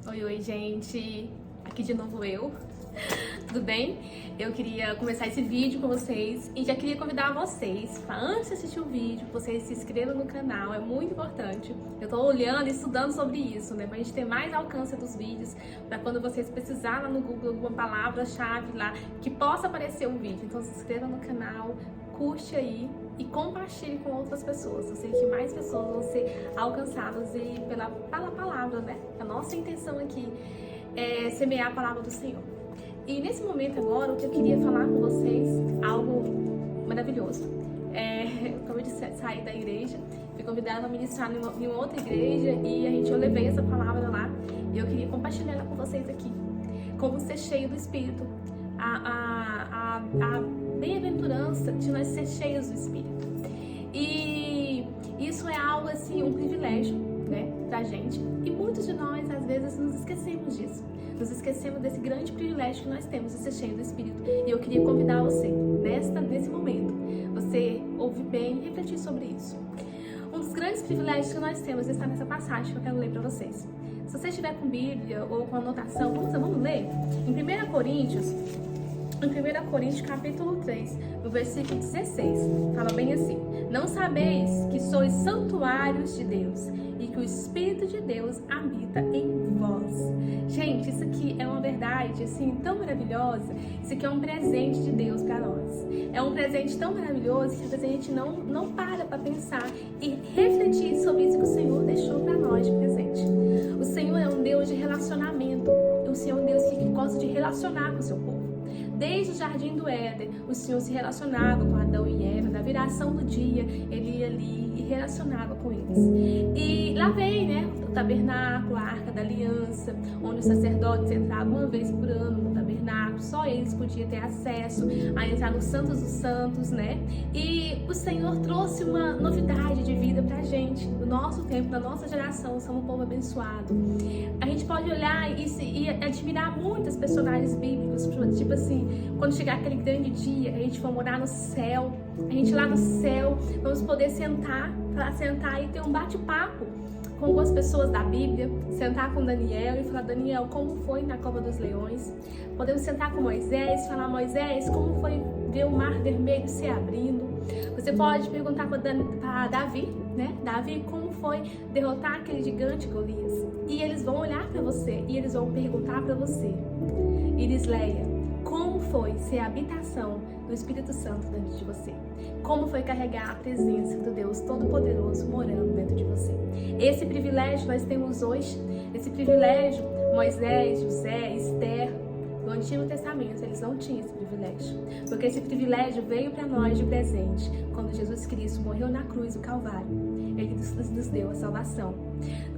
Oi, gente! Aqui de novo eu. Tudo bem? Eu queria começar esse vídeo com vocês e já queria convidar vocês para, antes de assistir o vídeo, vocês se inscrevam no canal, é muito importante. Eu tô olhando e estudando sobre isso, né? Pra gente ter mais alcance dos vídeos, para quando vocês precisarem lá no Google alguma palavra-chave lá que possa aparecer um vídeo. Então se inscreva no canal, curte aí e compartilhe com outras pessoas. Eu sei que mais pessoas vão ser alcançadas e pela palavra, né? A nossa intenção aqui é semear a palavra do Senhor. E nesse momento agora, o que eu queria falar com vocês, algo maravilhoeu acabei de sair da igreja, fui convidada a ministrar em uma outra igreja e eu levei essa palavra lá e eu queria compartilhar ela com vocês aqui. Como ser cheio do Espírito, a bem-aventurança de nós ser cheios do Espírito. E isso é algo assim, um privilégio, né, da gente. E muitos de nós, às vezes, nos esquecemos disso. Nos esquecemos desse grande privilégio que nós temos de ser cheio do Espírito. E eu queria convidar você, nesse momento, você ouvir bem e refletir sobre isso. Um dos grandes privilégios que nós temos está nessa passagem que eu quero ler para vocês. Se você estiver com Bíblia ou com anotação, vamos ler? Em 1 Coríntios capítulo 3, no versículo 16, fala bem assim: não sabeis que sois santuários de Deus e que o Espírito de Deus habita em vós. Gente, isso aqui é uma verdade assim tão maravilhosa. Isso aqui é um presente de Deus para nós. É um presente tão maravilhoso que às vezes a gente não para pensar e refletir sobre isso que o Senhor deixou para nós de presente. O Senhor é um Deus de relacionamento. O Senhor é um Deus que gosta de relacionar com o seu povo. Desde o Jardim do Éden, o Senhor se relacionava com Adão e Eva. Na viração do dia, Ele ia ali e relacionava com eles. E lá vem, né, o tabernáculo, a Arca da Aliança, onde os sacerdotes entravam uma vez por ano no tabernáculo. Só eles podiam ter acesso a entrar no Santos dos Santos, né? E o Senhor trouxe uma novidade de vida pra gente. No nosso tempo, na nossa geração, somos um povo abençoado. A gente pode olhar e admirar muitos personagens bíblicos, tipo assim, quando chegar aquele grande dia, a gente for morar no céu, a gente lá no céu, vamos poder sentar e ter um bate-papo com algumas pessoas da Bíblia, sentar com Daniel e falar: Daniel, como foi na cova dos leões? Podemos sentar com Moisés e falar: Moisés, como foi ver o mar vermelho se abrindo? Você pode perguntar para Davi, né? Davi, como foi derrotar aquele gigante Golias? E eles vão olhar para você e eles vão perguntar para você: Irisleia, como foi ser a habitação do Espírito Santo dentro de você? Como foi carregar a presença do Deus Todo-Poderoso morando dentro de você? Esse privilégio nós temos hoje. Esse privilégio, Moisés, José, Esther, no Antigo Testamento, eles não tinham esse privilégio. Porque esse privilégio veio para nós de presente quando Jesus Cristo morreu na cruz do Calvário. Ele nos deu a salvação.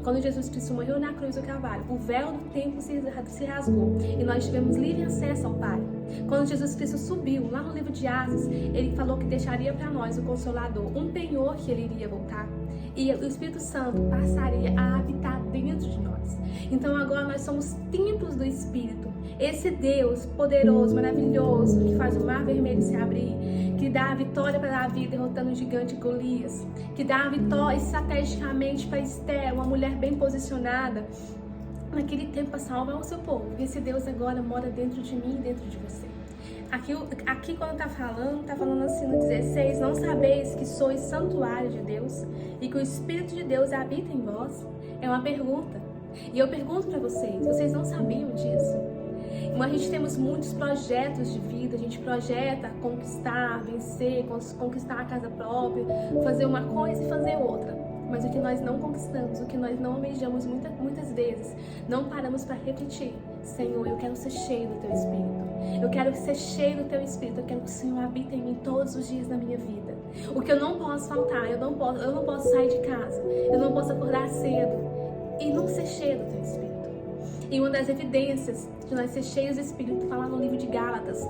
Quando Jesus Cristo morreu na cruz do Calvário, o véu do templo se rasgou e nós tivemos livre acesso ao Pai. Quando Jesus Cristo subiu, lá no livro de Atos, ele falou que deixaria para nós o Consolador, um penhor que ele iria voltar. E o Espírito Santo passaria a habitar dentro de nós. Então agora nós somos templos do Espírito. Esse Deus poderoso, maravilhoso, que faz o mar vermelho se abrir, que dá a vitória para Davi derrotando o gigante Golias, que dá a vitória estrategicamente para Esther, uma mulher bem posicionada naquele tempo para salvar o seu povo. Esse Deus agora mora dentro de mim e dentro de você. Aqui quando tá falando assim no 16: não sabeis que sois santuário de Deus e que o Espírito de Deus habita em vós? É uma pergunta. E eu pergunto para vocês não sabiam disso? Mas a gente temos muitos projetos de vida, a gente projeta conquistar, vencer, conquistar a casa própria, fazer uma coisa e fazer outra. Mas o que nós não conquistamos, o que nós não almejamos muitas vezes, não paramos para refletir: Senhor, eu quero ser cheio do Teu Espírito. Eu quero ser cheio do Teu Espírito. Eu quero que o Senhor habite em mim todos os dias da minha vida. O que eu não posso faltar, eu não posso sair de casa, eu não posso acordar cedo e não ser cheio do Teu Espírito. E uma das evidências de nós ser cheios do Espírito está lá no livro de Gálatas,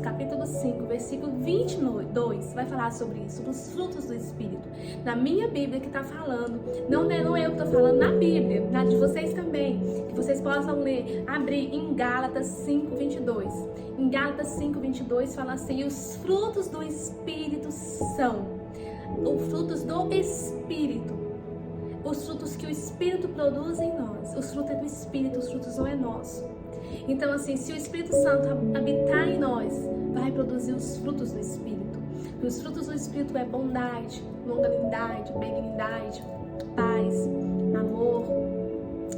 capítulo 5, versículo 22, vai falar sobre isso, dos frutos do Espírito. Na minha Bíblia que está falando, não é eu que estou falando, na Bíblia, na de vocês também, que vocês possam ler, abrir em Gálatas 5, 22. Em Gálatas 5, 22 fala assim: os frutos do Espírito são, os frutos do Espírito. os frutos que o Espírito produz em nós. Os frutos é do Espírito, os frutos não é nosso. Então assim, se o Espírito Santo habitar em nós, vai produzir os frutos do Espírito. E os frutos do Espírito é bondade, longanimidade, benignidade, paz, amor.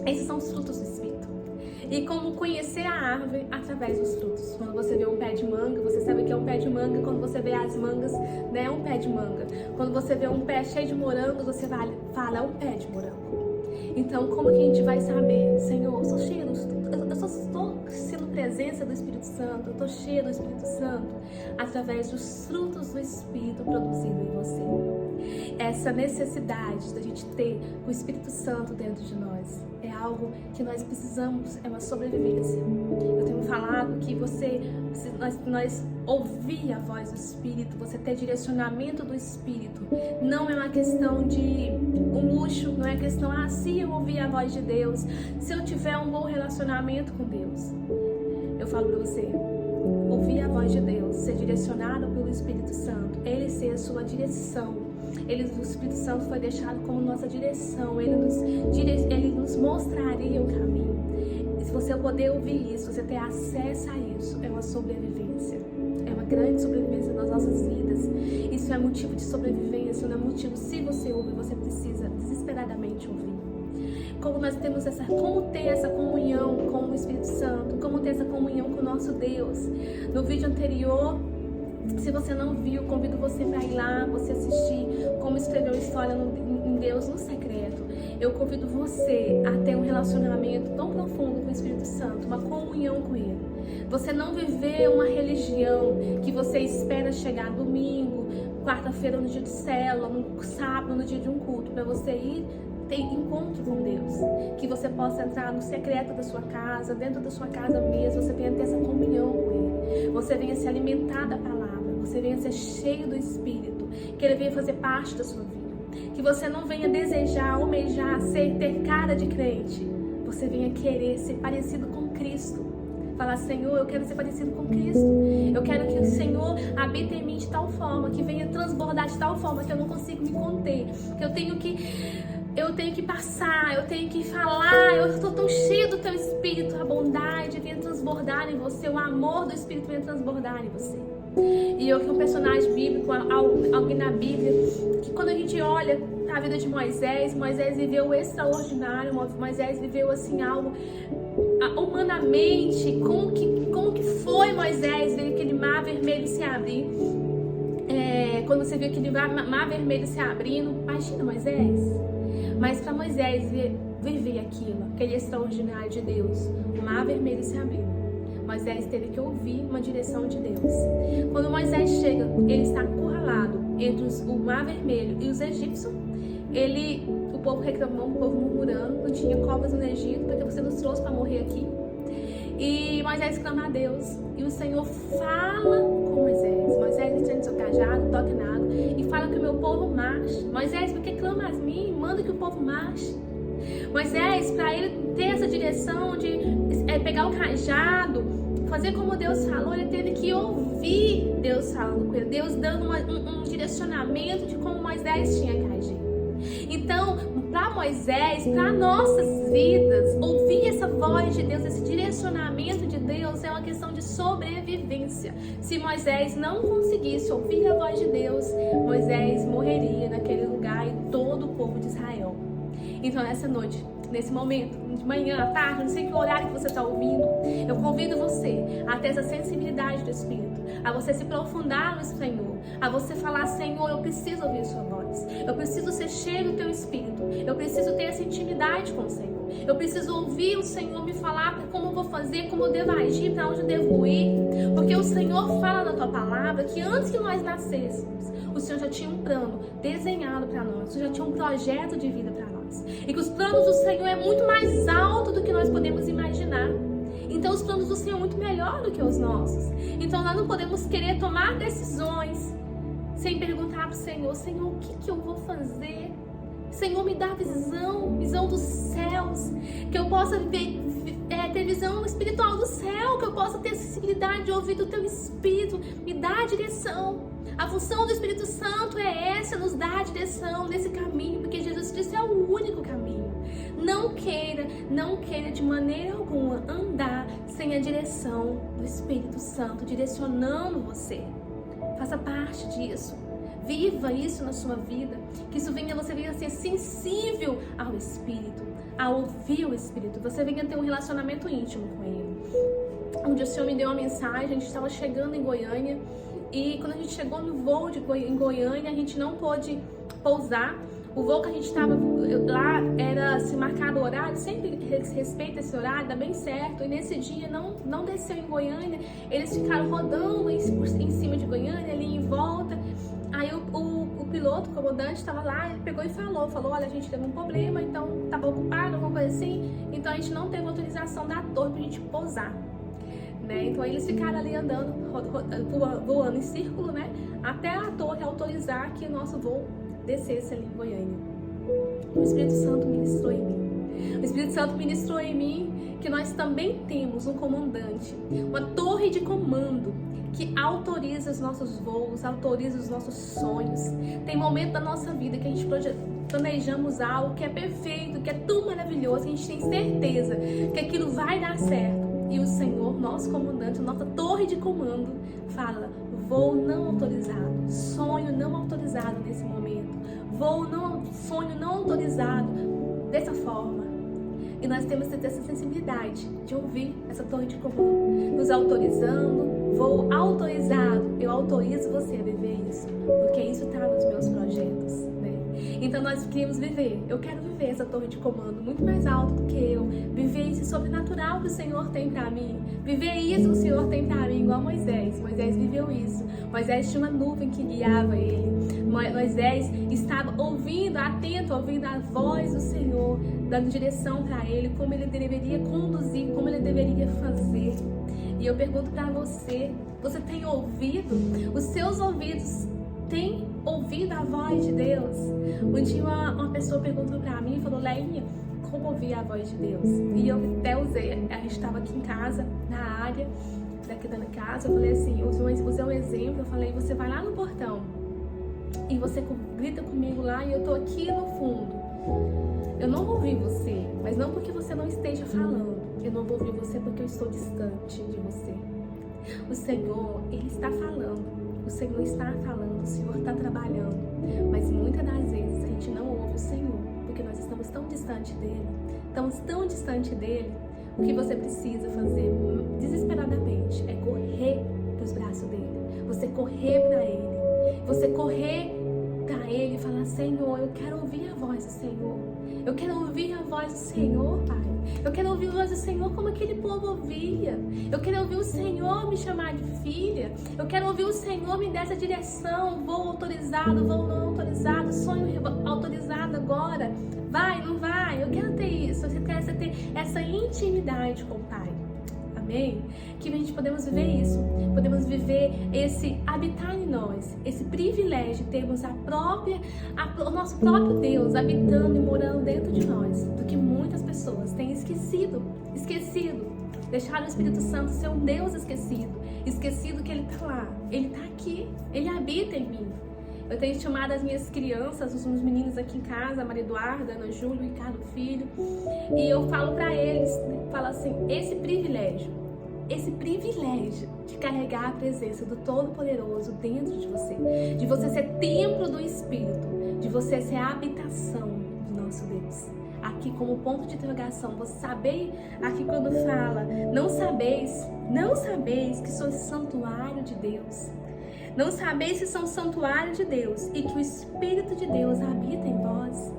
Esses são os frutos do Espírito. E como conhecer a árvore através dos frutos. Quando você vê um pé de manga, você sabe o que é um pé de manga. Quando você vê as mangas, né, é um pé de manga. Quando você vê um pé cheio de morangos, você fala, é um pé de morango. Então, como que a gente vai saber? Senhor, eu sou cheia eu estou sendo presença do Espírito Santo, eu estou cheia do Espírito Santo através dos frutos do Espírito produzido em você. Essa necessidade da gente ter o Espírito Santo dentro de nós é algo que nós precisamos, é uma sobrevivência. Eu tenho falado que nós ouvir a voz do Espírito, você ter direcionamento do Espírito, não é uma questão de um luxo, não é questão, se eu ouvir a voz de Deus, se eu tiver um bom relacionamento com Deus. Eu falo pra você, ouvir a voz de Deus, ser direcionado pelo Espírito Santo, Ele ser a sua direção. O Espírito Santo foi deixado como nossa direção, Ele nos mostraria o caminho. E se você poder ouvir isso, você ter acesso a isso, é uma sobrevivência. É uma grande sobrevivência nas nossas vidas. Isso é motivo de sobrevivência, não é motivo. Se você ouve, você precisa desesperadamente ouvir. Como ter essa comunhão com o Espírito Santo, como ter essa comunhão com o nosso Deus. No vídeo anterior, se você não viu, convido você para ir lá, você assistir como escreveu a história em Deus no secreto. Eu convido você a ter um relacionamento tão profundo com o Espírito Santo, uma comunhão com Ele. Você não viver uma religião que você espera chegar domingo, quarta-feira no dia de célula, no sábado no dia de um culto, para você ir ter encontro com Deus, que você possa entrar no secreto da sua casa, dentro da sua casa mesmo, você venha ter essa comunhão com Ele, você venha se alimentar da palavra, você venha ser cheio do Espírito, que Ele venha fazer parte da sua vida, que você não venha desejar, almejar, ter cara de crente, você venha querer ser parecido com Cristo. Falar, Senhor, eu quero ser parecido com Cristo. Eu quero que o Senhor habite em mim de tal forma, que venha transbordar de tal forma que eu não consigo me conter, que eu tenho que passar, eu tenho que falar, eu estou tão cheio do Teu Espírito, a bondade venha transbordar em você, o amor do Espírito venha transbordar em você. E eu que um personagem bíblico, alguém na Bíblia, que quando a gente olha a vida de Moisés viveu o extraordinário, Moisés viveu assim algo humanamente, como que foi Moisés ver aquele mar vermelho se abrir, quando você viu aquele mar vermelho se abrindo, imagina Moisés, mas para Moisés viver aquele extraordinário de Deus, o mar vermelho se abriu, Moisés teve que ouvir uma direção de Deus. Quando Moisés chega, ele está encurralado entre o mar vermelho e os egípcios, o povo reclamou, o povo murmurando, não tinha cobras no Egito, porque você nos trouxe para morrer aqui. E Moisés clama a Deus, e o Senhor fala com Moisés estende seu cajado, toque na água, e fala que o meu povo marche. Moisés, por que clamas a mim? Manda que o povo marche. Moisés, para ele ter essa direção de pegar o cajado, fazer como Deus falou, ele teve que ouvir Deus falando com ele, Deus dando um direcionamento de como Moisés tinha que agir. Então, para Moisés, para nossas vidas, ouvir essa voz de Deus, esse direcionamento de Deus é uma questão de sobrevivência. Se Moisés não conseguisse ouvir a voz de Deus, Moisés morreria naquele lugar e todo o povo de Israel. Então, essa noite, nesse momento, de manhã, à tarde, não sei que horário que você está ouvindo, eu convido você a ter essa sensibilidade do Espírito, a você se aprofundar no Senhor, a você falar, Senhor, eu preciso ouvir sua voz, eu preciso ser cheio do teu Espírito, eu preciso ter essa intimidade com o Senhor, eu preciso ouvir o Senhor me falar como eu vou fazer, como eu devo agir, para onde eu devo ir, porque o Senhor fala na tua palavra que antes que nós nascêssemos, o Senhor já tinha um plano desenhado para nós, o Senhor já tinha um projeto de vida para nós. E que os planos do Senhor é muito mais alto do que nós podemos imaginar. Então os planos do Senhor é muito melhor do que os nossos. Então nós não podemos querer tomar decisões sem perguntar para o Senhor, Senhor, o que eu vou fazer? Senhor, me dá visão dos céus, que eu possa ter visão espiritual do céu, que eu possa ter sensibilidade de ouvir do teu Espírito, me dá a direção. A função do Espírito Santo é essa, nos dar a direção nesse caminho, porque Jesus Cristo é o único caminho. Não queira de maneira alguma andar sem a direção do Espírito Santo, direcionando você. Faça parte disso. Viva isso na sua vida, que isso você venha a ser sensível ao Espírito, a ouvir o Espírito, você venha a ter um relacionamento íntimo com Ele. Um dia o Senhor me deu uma mensagem, a gente estava chegando em Goiânia, e quando a gente chegou no voo em Goiânia, a gente não pôde pousar. O voo que a gente estava lá era se marcado o horário, sempre respeita esse horário, dá bem certo. E nesse dia não desceu em Goiânia, eles ficaram rodando em cima de Goiânia, ali em volta. Aí o piloto, o comandante, estava lá, ele pegou e falou, olha, a gente teve um problema, então estava ocupado, alguma coisa assim, então a gente não teve autorização da torre pra gente pousar. Né? Então eles ficaram ali andando, voando em círculo, né? Até a torre autorizar que o nosso voo descesse ali em Goiânia. O Espírito Santo ministrou em mim. O Espírito Santo ministrou em mim que nós também temos um comandante, uma torre de comando que autoriza os nossos voos, autoriza os nossos sonhos. Tem momento da nossa vida que a gente planejamos algo que é perfeito, que é tão maravilhoso, que a gente tem certeza que aquilo vai dar certo. E o Senhor, nosso comandante, nossa torre de comando, fala: voo não autorizado, sonho não autorizado nesse momento, sonho não autorizado dessa forma. E nós temos que ter essa sensibilidade de ouvir essa torre de comando, nos autorizando, voo autorizado, eu autorizo você a viver isso, porque isso está nos meus projetos, né? Então nós queremos viver, eu quero viver essa torre de comando muito mais alto do que eu, viver esse sobrenatural que o Senhor tem pra mim, viver isso que o Senhor tem pra mim, igual Moisés viveu isso. Moisés tinha uma nuvem que guiava ele, Moisés estava ouvindo, atento, ouvindo a voz do Senhor, dando direção para ele, como ele deveria conduzir, como ele deveria fazer. E eu pergunto para você, você tem ouvido? Os seus ouvidos têm ouvido a voz de Deus? Um dia uma pessoa perguntou para mim e falou: Leinha, como ouvir a voz de Deus? E eu até usei, a gente estava aqui em casa, na área daqui da casa, eu falei assim, usei um exemplo, eu falei: você vai lá no portão e você grita comigo lá e eu tô aqui no fundo. Eu não vou ouvir você, mas não porque você não esteja falando. Eu não vou ouvir você porque eu estou distante de você. O Senhor, Ele está falando. O Senhor está falando, o Senhor está trabalhando. Mas muitas das vezes a gente não ouve o Senhor, porque nós estamos tão distante dEle. Estamos tão distante dEle. O que você precisa fazer desesperadamente é correr para os braços dEle. Você correr para Ele. Você correr para Ele e falar: Senhor, eu quero ouvir a voz do Senhor. Eu quero ouvir a voz do Senhor, Pai. Eu quero ouvir a voz do Senhor como aquele povo ouvia. Eu quero ouvir o Senhor me chamar de filha. Eu quero ouvir o Senhor me dar essa direção. Voo autorizado, voo não autorizado, sonho autorizado agora. Vai, não vai? Eu quero ter isso. Eu quero ter essa intimidade com o Pai. Amém? Que a gente podemos viver isso. Podemos viver esse habitar em nós, esse privilégio de termos o nosso próprio Deus habitando e morando dentro de nós, do que muitas pessoas têm esquecido. Deixaram o Espírito Santo ser um Deus esquecido que Ele está lá, Ele está aqui, Ele habita em mim. Eu tenho chamado as minhas crianças, os meus meninos aqui em casa, a Maria Eduarda, a Ana Júlia, o Ricardo Filho, e eu falo para eles, falo assim: esse privilégio de carregar a presença do Todo-Poderoso dentro de você ser templo do Espírito, de você ser a habitação do nosso Deus. Aqui como ponto de interrogação, você saber, aqui quando fala: não sabeis que sois santuário de Deus. Não sabeis que são santuário de Deus e que o Espírito de Deus habita em vós?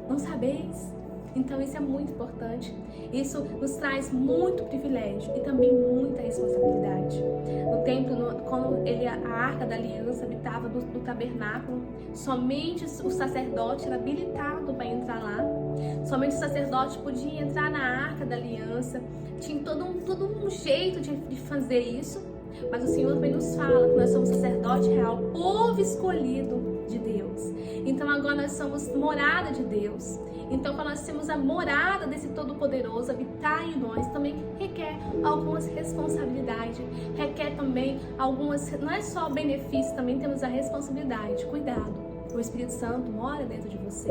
Não sabeis? Então isso é muito importante. Isso nos traz muito privilégio e também muita responsabilidade. No templo, quando a Arca da Aliança habitava no tabernáculo, somente o sacerdote era habilitado para entrar lá. Somente o sacerdote podia entrar na Arca da Aliança. Tinha todo um jeito de fazer isso. Mas o Senhor também nos fala que nós somos sacerdote real, povo escolhido de Deus. Então agora nós somos morada de Deus. Então quando nós temos a morada desse Todo-Poderoso habitar em nós, também requer algumas responsabilidades, requer também algumas, não é só benefício, também temos a responsabilidade. Cuidado, o Espírito Santo mora dentro de você.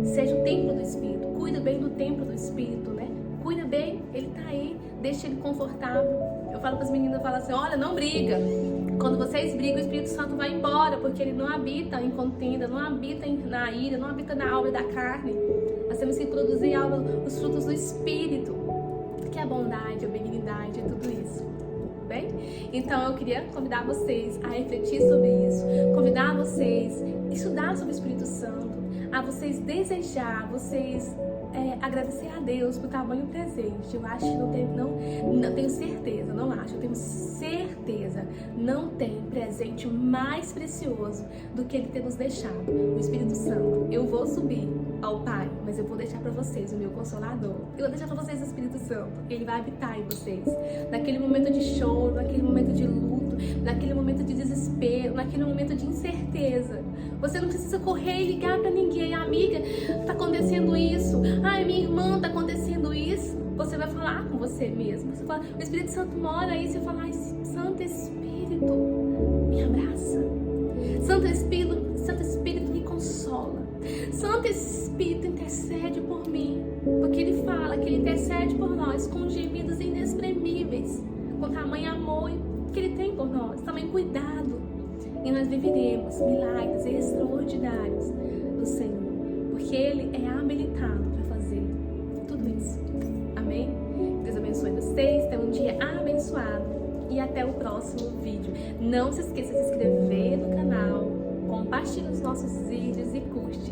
Seja o templo do Espírito, cuida bem do templo do Espírito, né? Cuida bem, ele tá aí, deixa ele confortável. Eu falo para as meninas, eu falo assim, olha, não briga. Quando vocês brigam, o Espírito Santo vai embora, porque ele não habita em contenda, não habita na ira, não habita na obra da carne. Nós temos que produzir os frutos do Espírito, que é a bondade, a benignidade, é tudo isso. Bem? Então eu queria convidar vocês a refletir sobre isso, convidar vocês a estudar sobre o Espírito Santo, a vocês desejar, vocês agradecer a Deus por tamanho presente. Eu acho que não tenho certeza, não acho, eu tenho certeza, não tem presente mais precioso do que Ele ter nos deixado, o Espírito Santo. Eu vou subir ao Pai, mas eu vou deixar para vocês o meu Consolador. Eu vou deixar para vocês o Espírito Santo. Ele vai habitar em vocês. Naquele momento de choro, naquele momento de luto, naquele momento de desespero, naquele momento de incerteza. Você não precisa correr e ligar para ninguém. Amiga, tá acontecendo isso. Ai, minha irmã, tá acontecendo isso. Você vai falar com você mesmo. Você fala, o Espírito Santo mora aí. Você fala, ai, Santo Espírito, me abraça. Santo Espírito me consola. Santo Espírito intercede por mim. Porque Ele fala que Ele intercede por nós com gemidos inexprimíveis, com tamanho amor que Ele tem por nós, tamanho cuidado. E nós viveremos milagres extraordinários do Senhor, porque Ele é habilitado para fazer tudo isso. Amém? Deus abençoe vocês, tenham um dia abençoado e até o próximo vídeo. Não se esqueça de se inscrever no canal, compartilhe os nossos vídeos e curte.